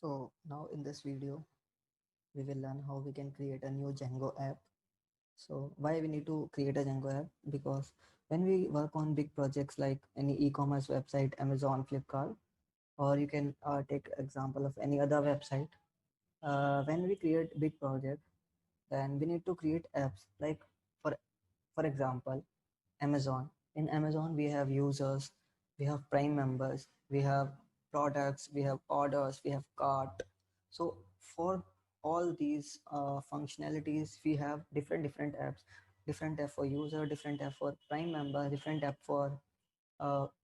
So now in this video, we will learn how we can create a new Django app. So why we need to create a Django app? Because when we work on big projects like any e-commerce website, Amazon, Flipkart, or you can take example of any other website. When we create big project, then we need to create apps. Like for for example, Amazon. In Amazon, we have users, we have Prime members, we have products, we have orders, we have cart. So for all these functionalities, we have different apps. Different app for user, different app for Prime member, different app for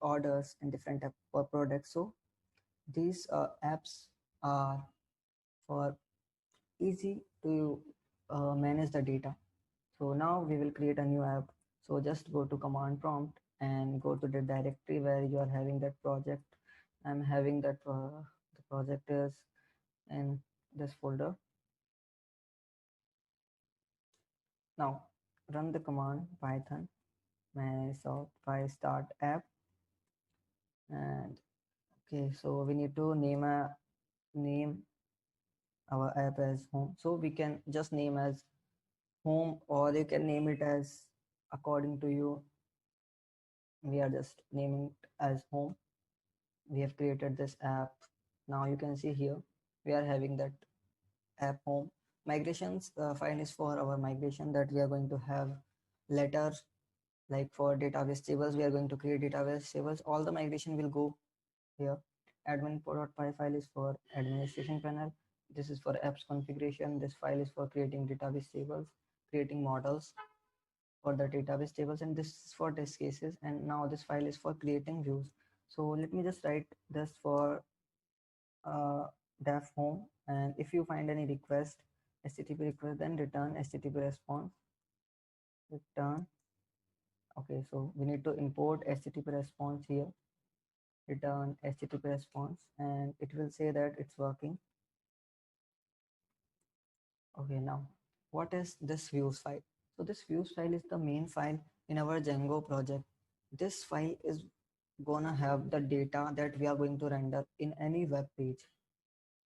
orders, and different app for products. So these apps are for easy to manage the data. So now we will create a new app. So just go to command prompt and go to the directory where you are having that project. I'm having that the project is in this folder. Now run the command python Microsoft Pi start app. And okay, so we need to name our app as home. So we can just name as home, or you can name it as according to you. We are just naming it as home. We have created this app. Now you can see here we are having that app home. Migrations file is for our migration that we are going to have later. Like for database tables, we are going to create database tables. All the migration will go here. Admin.py file is for administration panel. This is for apps configuration. This file is for creating database tables, creating models for the database tables, and this is for test cases. And now this file is for creating views. So let me just write this for def home, and if you find any request, http request, then return http response, return. Okay, so we need to import http response here, return http response, and it will say that it's working. Okay, now what is this views file? So this views file is the main file in our Django project. This file is gonna have the data that we are going to render in any web page.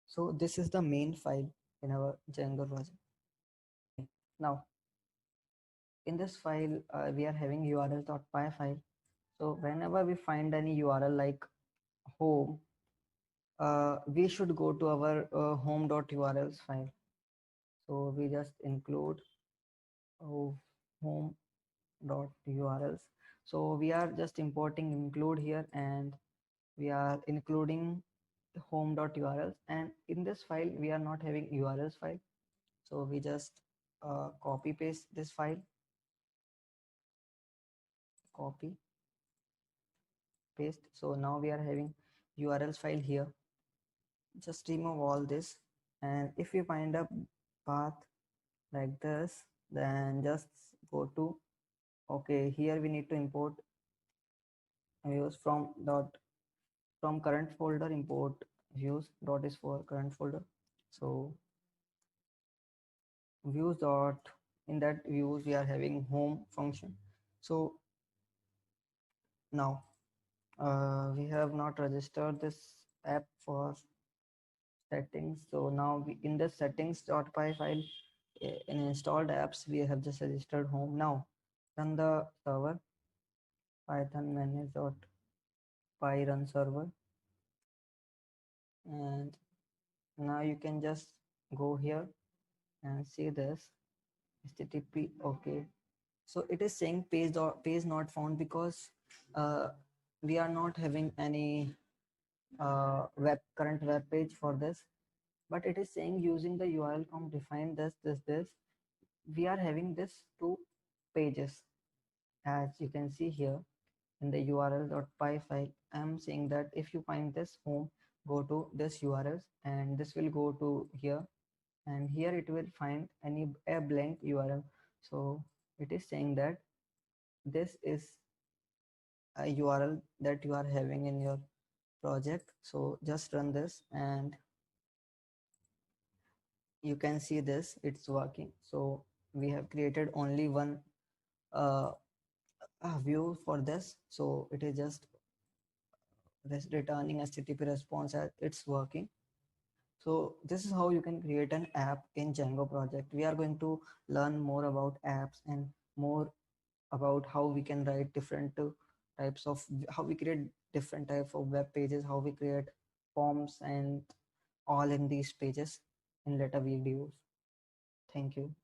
So this is the main file in our Django project. Now in this file, we are having url.py file. So whenever we find any URL like home, we should go to our home.urls file. So we just include home.urls. So we are just importing include here, and we are including home.urls. And in this file, we are not having URLs file. So we just copy paste this file, copy paste. So now we are having URLs file here. Just remove all this, and if you find a path like this, then just go to, okay, here we need to import views from current folder. Import views dot is for current folder. So views dot, in that views we are having home function. So now we have not registered this app for settings. So now we, in the settings.py file, in installed apps, we have just registered home. Now run the server, python manage.py run server, and now you can just go here and see this http. Okay, so it is saying page not found because uh, we are not having any current web page for this, but it is saying using the url com define this. We are having this two pages, as you can see here in the url.py file. I'm saying that if you find this home, go to this URLs, and this will go to here, and here it will find a blank URL. So it is saying that this is a URL that you are having in your project. So just run this, and you can see this, it's working. So we have created only one uh, view for this. So it is just returning HTTP response as it's working. So this is how you can create an app in Django project. We are going to learn more about apps and more about how we can write different types of, how we create different type of web pages, how we create forms and all in these pages in later videos. Thank you.